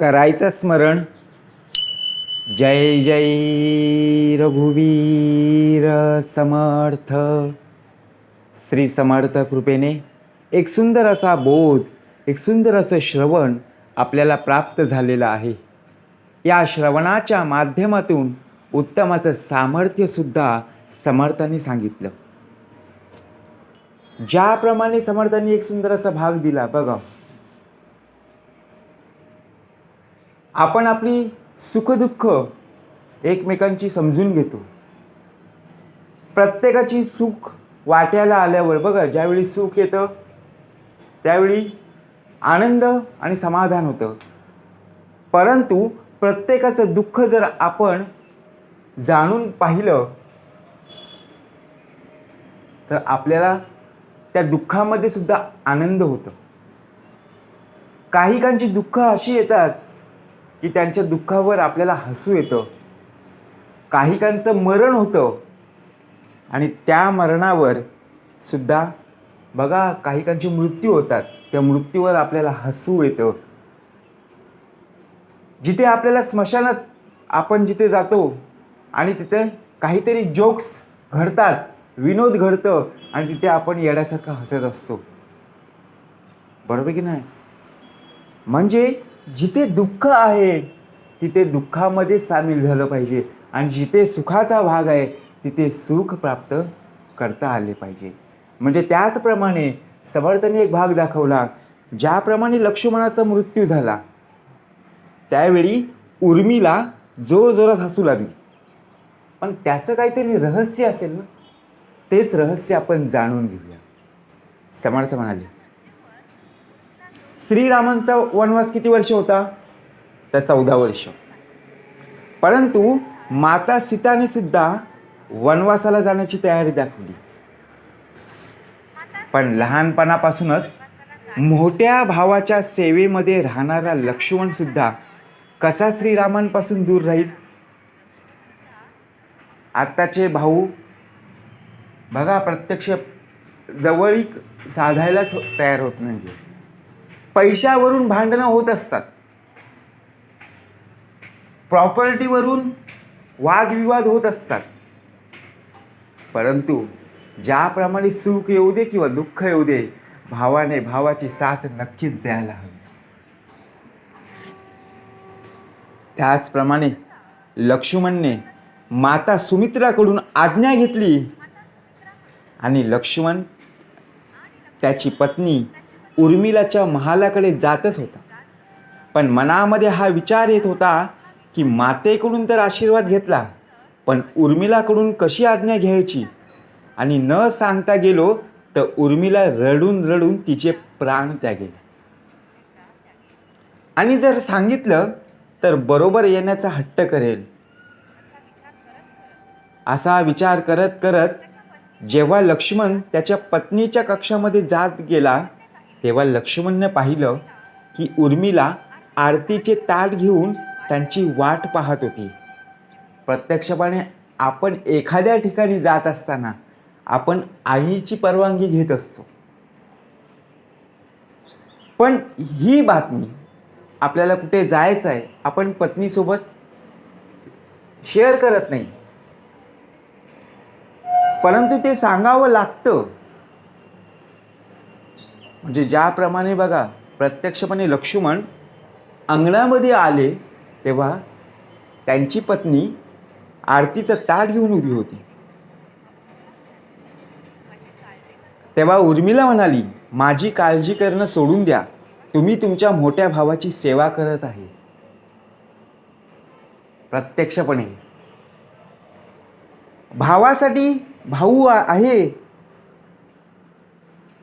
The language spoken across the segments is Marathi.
करायचं स्मरण. जय जय रघुवीर समर्थ. श्री समर्थ कृपेने एक सुंदर असा बोध, एक सुंदर असं श्रवण आपल्याला प्राप्त झालेलं आहे. या श्रवणाच्या माध्यमातून उत्तमाचं सामर्थ्यसुद्धा समर्थांनी सांगितलं. ज्याप्रमाणे समर्थांनी एक सुंदर असा भाग दिला बघा. आपण आपली सुखदुःख एकमेकांची समजून घेतो. प्रत्येकाची सुख वाट्याला आल्यावर बघा, ज्यावेळी सुख येतं त्यावेळी आनंद आणि समाधान होतं. परंतु प्रत्येकाचं दुःख जर आपण जाणून पाहिलं तर आपल्याला त्या दुःखामध्ये सुद्धा आनंद होतो. काहीकांची दुःख अशी येतात की त्यांच्या दुःखावर आपल्याला हसू येतं. काहीकांचं मरण होतं आणि त्या मरणावर सुद्धा बघा काहीकांचे मृत्यू होतात. त्या मृत्यूवर आपल्याला हसू येतं. जिथे आपल्याला स्मशानात आपण जिथे जातो आणि तिथे काहीतरी जोक्स घडतात, विनोद घडतं आणि तिथे आपण येड्यासारखं हसत असतो. बरोबर की नाही? म्हणजे जिथे दुःख आहे तिथे दुःखामध्ये सामील झालं पाहिजे आणि जिथे सुखाचा भाग आहे तिथे सुख प्राप्त करता आले पाहिजे. म्हणजे त्याचप्रमाणे समर्थांनी एक भाग दाखवला. ज्याप्रमाणे लक्ष्मणाचा मृत्यू झाला त्यावेळी उर्मिला जोरजोरात हसू लागली. पण त्याचं काहीतरी रहस्य असेल ना, तेच रहस्य आपण जाणून घेऊया. समर्थ म्हणाले, श्रीरामांचा वनवास किती वर्ष होता? तर 14 वर्ष. परंतु माता सीताने सुद्धा वनवासाला जाण्याची तयारी दाखवली. पण लहानपणापासूनच मोठ्या भावाच्या सेवेमध्ये राहणारा लक्ष्मण सुद्धा कसा श्रीरामांपासून दूर राहील? आत्ताचे भाऊ बघा प्रत्यक्ष जवळीक साधायलाच तयार होत नाही. पैशावरून भांडणं होत असतात, प्रॉपर्टीवरून वादविवाद होत असतात. परंतु ज्याप्रमाणे सुख येऊ दे किंवा दुःख येऊ दे, भावाने भावाची साथ नक्कीच द्यायला हवी. त्याचप्रमाणे लक्ष्मणने माता सुमित्राकडून आज्ञा घेतली आणि लक्ष्मण त्याची पत्नी उर्मिलाच्या महालाकडे जातच होता. पण मनामध्ये हा विचार येत होता की मातेकडून तर आशीर्वाद घेतला, पण उर्मिलाकडून कशी आज्ञा घ्यायची? आणि न सांगता गेलो तर उर्मिला रडून रडून तिचे प्राण त्यागेल. आणि जर सांगितलं तर बरोबर येण्याचा हट्ट करेल. असा विचार करत करत जेव्हा लक्ष्मण त्याच्या पत्नीच्या कक्षामध्ये जात गेला तेव्हा लक्ष्मणने पाहिलं की उर्मिला आरतीचे ताट घेऊन त्यांची वाट पाहत होती. प्रत्यक्षपणे आपण एखाद्या ठिकाणी जात असताना आपण आईची परवानगी घेत असतो, पण ही बातमी आपल्याला कुठे जायचं आहे आपण पत्नीसोबत शेअर करत नाही, परंतु ते सांगावं लागतं. म्हणजे ज्याप्रमाणे बघा प्रत्यक्षपणे लक्ष्मण अंगणामध्ये आले तेव्हा त्यांची पत्नी आरतीचं ताट घेऊन उभी होती. तेव्हा उर्मिला म्हणाली, माझी काळजी करणं सोडून द्या, तुम्ही तुमच्या मोठ्या भावाची सेवा करत आहे. प्रत्यक्षपणे भावासाठी भाऊ आहे,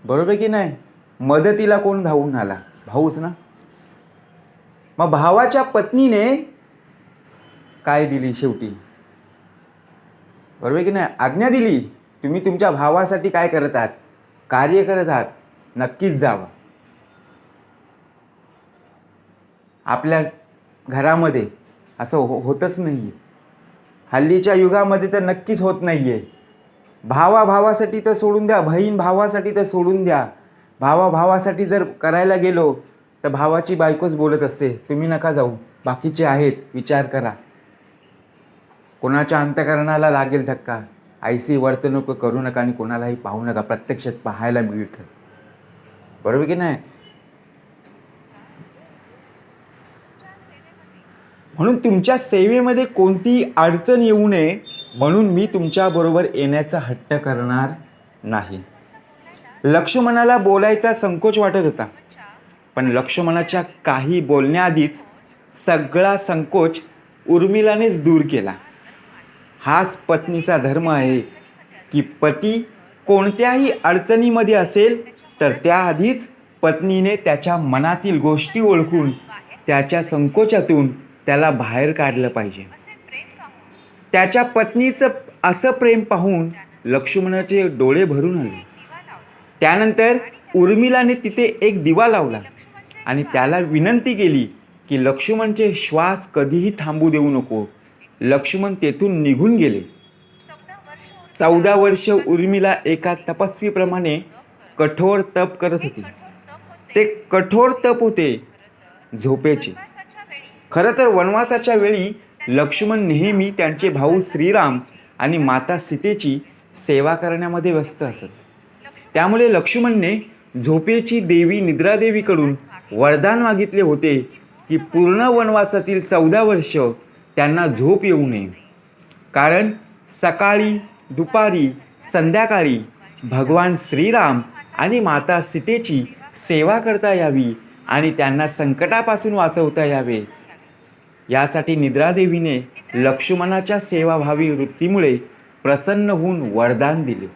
बरोबर की नाही? मदतीला कोण धावून आला? भाऊच ना. मग भावाच्या पत्नीने काय दिली शेवटी? बरोबर की नाही? आज्ञा दिली, तुम्ही तुमच्या भावासाठी काय करत आहात? कार्य करत आहात, नक्कीच जावा. आपल्या घरामध्ये असं होतच नाही. हल्लीच्या युगामध्ये तर नक्कीच होत नाही आहे. भावासाठी तर सोडून द्या, बहीण भावासाठी तर सोडून द्या. भावासाठी जर करायला गेलो तर भावाची बायकोच बोलत असते, तुम्ही नका जाऊ, बाकीचे आहेत, विचार करा. कोणाच्या अंतःकरणाला लागेल धक्का, ऐसी वर्तणूक करू नका आणि कोणालाही पाहू नका, प्रत्यक्षात पाहायला मिळतं. बरोबर की नाही? म्हणून तुमच्या सेवेमध्ये कोणतीही अडचण येऊ नये म्हणून मी तुमच्याबरोबर येण्याचा हट्ट करणार नाही. लक्ष्मणाला बोलायचा संकोच वाटत होता, पण लक्ष्मणाच्या काही बोलण्याआधीच सगळा संकोच उर्मिलानेच दूर केला. हाच पत्नीचा धर्म आहे की पती कोणत्याही अडचणीमध्ये असेल तर त्याआधीच पत्नीने त्याच्या मनातील गोष्टी ओळखून त्याच्या संकोचातून त्याला बाहेर काढलं पाहिजे. त्याच्या पत्नीचं असं प्रेम पाहून लक्ष्मणाचे डोळे भरून आले. त्यानंतर उर्मिलाने तिथे एक दिवा लावला आणि त्याला विनंती केली की लक्ष्मणचे श्वास कधीही थांबू देऊ नको. लक्ष्मण तेथून निघून गेले. 14 वर्ष उर्मिला एका तपस्वीप्रमाणे कठोर तप करत होती. ते कठोर तप होते झोपेचे. खरं तर वनवासाच्या वेळी लक्ष्मण नेहमी त्यांचे भाऊ श्रीराम आणि माता सीतेची सेवा करण्यामध्ये व्यस्त असत. त्यामुळे लक्ष्मणने झोपेची देवी निद्रादेवीकडून वरदान मागितले होते की पूर्ण वनवासातील 14 वर्ष त्यांना झोप येऊ नये. कारण सकाळी, दुपारी, संध्याकाळी भगवान श्रीराम आणि माता सीतेची सेवा करता यावी आणि त्यांना संकटापासून वाचवता यावे, यासाठी निद्रादेवीने लक्ष्मणाच्या सेवाभावी वृत्तीमुळे प्रसन्न होऊन वरदान दिले.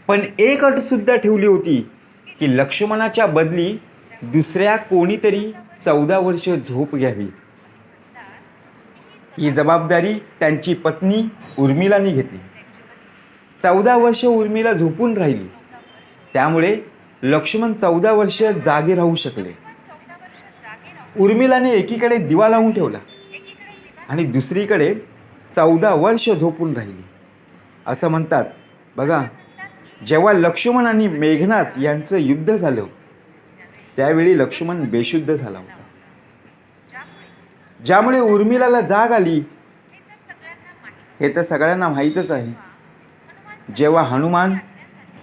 पण एक अटसुद्धा ठेवली होती की लक्ष्मणाच्या बदली दुसऱ्या कोणीतरी 14 वर्ष झोप घ्यावी. ही जबाबदारी त्यांची पत्नी उर्मिलाने घेतली. 14 वर्ष उर्मिला झोपून राहिली. त्यामुळे लक्ष्मण 14 वर्ष जागे राहू शकले. उर्मिलाने एकीकडे दिवा लावून ठेवला आणि दुसरीकडे 14 वर्ष झोपून राहिली. असं म्हणतात बघा, जेव्हा लक्ष्मण आणि मेघनाथ यांचं युद्ध झालं त्यावेळी लक्ष्मण बेशुद्ध झाला होता. ज्यामुळे उर्मिलाला जाग आली हे तर सगळ्यांना माहीतच आहे. जेव्हा हनुमान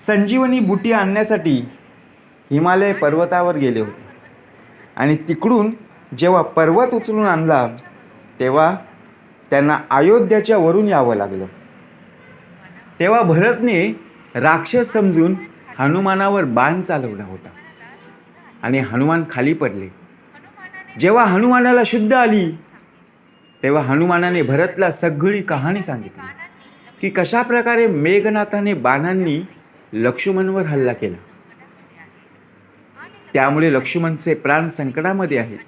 संजीवनी बुटी आणण्यासाठी हिमालय पर्वतावर गेले होते आणि तिकडून जेव्हा पर्वत उचलून आणला तेव्हा त्यांना अयोध्याच्या वरून यावं लागलं. तेव्हा भरतने राक्षस समजून हनुमानावर बाण चालवला होता आणि हनुमान खाली पडले. जेव्हा हनुमानाला शुद्ध आली तेव्हा हनुमानाने भरतला सगळी कहाणी सांगितली की कशा प्रकारे मेघनाथाने बाणांनी लक्ष्मणवर हल्ला केला. त्यामुळे लक्ष्मणचे प्राण संकटामध्ये आहेत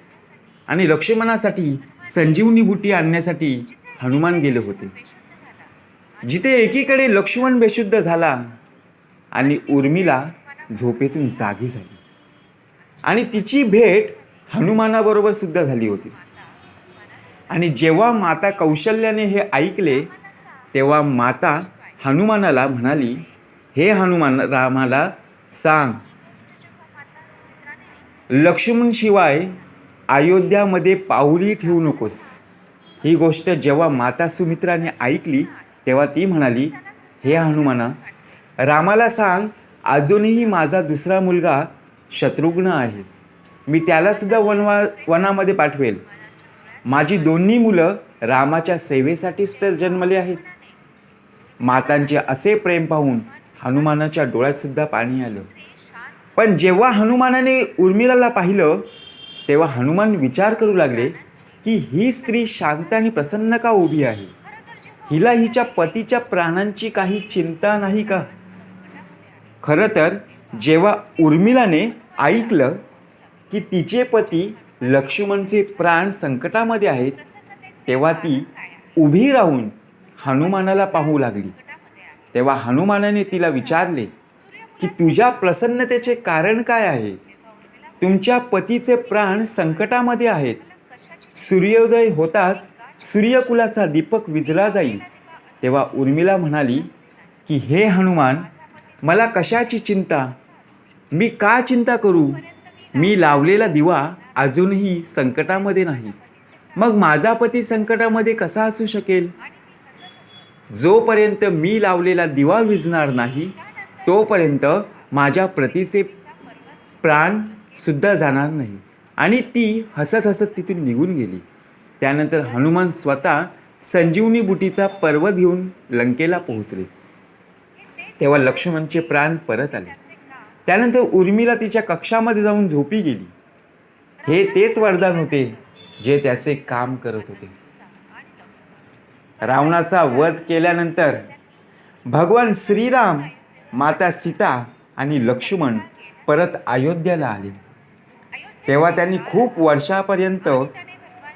आणि लक्ष्मणासाठी संजीवनी बुटी आणण्यासाठी हनुमान गेले होते. जिथे एकीकडे लक्ष्मण बेशुद्ध झाला आणि उर्मिला झोपेतून जागी झाली आणि तिची भेट हनुमानाबरोबर सुद्धा झाली होती. आणि जेव्हा माता कौशल्याने हे ऐकले तेव्हा माता हनुमानाला म्हणाली, हे हनुमान, रामाला सांग लक्ष्मणशिवाय अयोध्यामध्ये पाऊलही ठेवू नकोस. ही गोष्ट जेव्हा माता सुमित्राने ऐकली तेव्हा ती म्हणाली, हे हनुमाना, रामाला सांग अजूनही माझा दुसरा मुलगा शत्रुघ्न आहे. मी त्यालासुद्धा वनामध्ये पाठवेल. माझी दोन्ही मुलं रामाच्या सेवेसाठीच तर जन्मले आहेत. मातांचे असे प्रेम पाहून हनुमानाच्या डोळ्यातसुद्धा पाणी आलं. पण जेव्हा हनुमानाने उर्मिलाला पाहिलं तेव्हा हनुमान विचार करू लागले की ही स्त्री शांत आणि प्रसन्न का उभी आहे? हिला हिच्या पतीच्या प्राणांची काही चिंता नाही का? खरं तर जेव्हा उर्मिलाने ऐकलं की तिचे पती लक्ष्मणचे प्राण संकटामध्ये आहेत तेव्हा ती उभी राहून हनुमानाला पाहू लागली. तेव्हा हनुमानाने तिला विचारले की तुझ्या प्रसन्नतेचे कारण काय आहे? तुमच्या पतीचे प्राण संकटामध्ये आहेत. सूर्योदय होताच सूर्यकुलाचा दीपक विझला जाईल. तेव्हा उर्मिला म्हणाली की हे हनुमान, मला कशाची चिंता? मी का चिंता करू? मी लावलेला दिवा अजूनही संकटामध्ये नाही. मग माझा पती संकटामध्ये कसा असू शकेल? जोपर्यंत मी लावलेला दिवा विझणार नाही तोपर्यंत माझ्या पतीचे प्राण सुद्धा जाणार नाही. आणि ती हसत हसत तिथून निघून गेली. त्यानंतर हनुमान स्वतः संजीवनी बुटीचा पर्वत घेऊन लंकेला पोहोचले. तेव्हा लक्ष्मणचे प्राण परत आले. त्यानंतर उर्मिला तिच्या कक्षामध्ये जाऊन झोपी गेली. हे तेच वरदान होते जे त्याचे काम करत होते. रावणाचा वध केल्यानंतर भगवान श्रीराम, माता सीता आणि लक्ष्मण परत अयोध्येला आले. तेव्हा त्यांनी खूप वर्षापर्यंत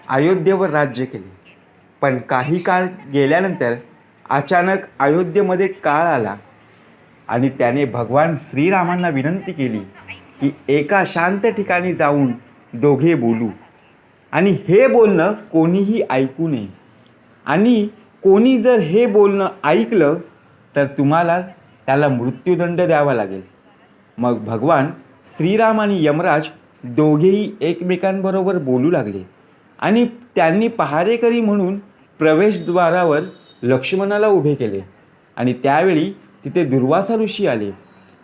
अयोध्येवर राज्य केले. पण काही काळ गेल्यानंतर अचानक अयोध्येमध्ये काळ आला आणि त्याने भगवान श्रीरामांना विनंती केली की एका शांत ठिकाणी जाऊन दोघे बोलू आणि हे बोलणं कोणीही ऐकू नये. आणि कोणी जर हे बोलणं ऐकलं तर तुम्हाला त्याला मृत्यूदंड द्यावा लागेल. मग भगवान श्रीराम आणि यमराज दोघेही एकमेकांबरोबर बोलू लागले आणि त्यांनी पहारेकरी म्हणून प्रवेशद्वारावर लक्ष्मणाला उभे केले. आणि त्यावेळी तिथे दुर्वासा ऋषी आले.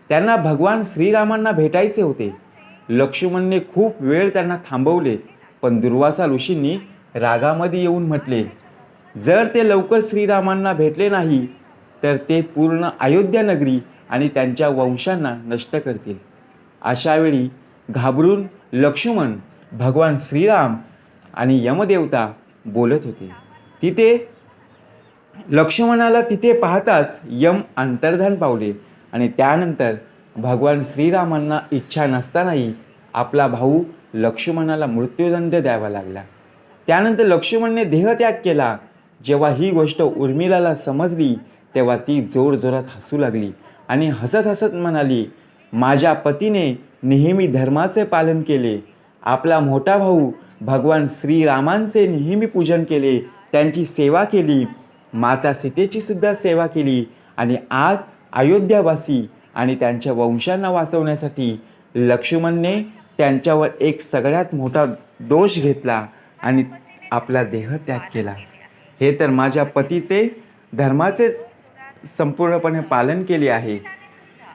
त्यांना भगवान श्रीरामांना भेटायचे होते. लक्ष्मणने खूप वेळ त्यांना थांबवले, पण दुर्वासा ऋषींनी रागामध्ये येऊन म्हटले, जर ते लवकर श्रीरामांना भेटले नाही तर ते पूर्ण अयोध्या नगरी आणि त्यांच्या वंशांना नष्ट करतील. अशावेळी घाबरून लक्ष्मण, भगवान श्रीराम आणि यमदेवता बोलत होते. तिथे लक्ष्मणाला तिथे पाहताच यम अंतर्धान पावले आणि त्यानंतर भगवान श्रीरामांना इच्छा नसतानाही आपला भाऊ लक्ष्मणाला मृत्यूदंड द्यावा लागला. त्यानंतर लक्ष्मणने देहत्याग केला. जेव्हा ही गोष्ट उर्मिलाला समजली तेव्हा ती जोरजोरात हसू लागली आणि हसत हसत म्हणाली, माझ्या पतीने नेहमी धर्माचे पालन केले. आपला मोठा भाऊ भगवान श्रीरामांचे नेहमी पूजन केले, त्यांची सेवा केली, माता सीतेची सुद्धा सेवा केली आणि आज अयोध्यावासी आणि त्यांच्या वंशांना वाचवण्यासाठी लक्ष्मणने त्यांच्यावर एक सगळ्यात मोठा दोष घेतला आणि आपला देहत्याग केला. हे तर माझ्या पतीचे धर्माचेच संपूर्णपणे पालन केले आहे.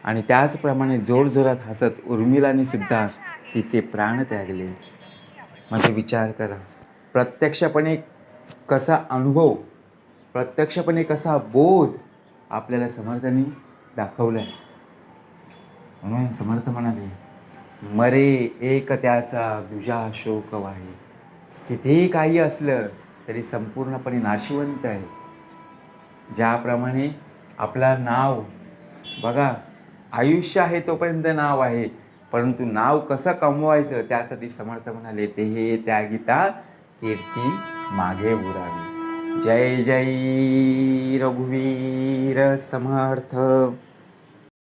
आणि त्याचप्रमाणे जोरजोरात हसत उर्मिलाने सुद्धा तिचे प्राण त्यागले. माझा विचार करा, प्रत्यक्षपणे कसा अनुभव, प्रत्यक्षपणे कसा बोध आपल्याला समर्थांनी दाखवला आहे. म्हणून समर्थ म्हणाले, मरे एक त्याचा दुजा शोक वाहे. कितीही काही असलं तरी संपूर्णपणे नाशिवंत आहे. ज्याप्रमाणे आपला नाव बघा, आयुष्य आहे तोपर्यंत नाव आहे, परंतु नाव कसं कमवायचं त्यासाठी समर्थ म्हणाले, ते हे त्यागिता कीर्ती मागे उरावी. जय जय रघुवीर समर्थ.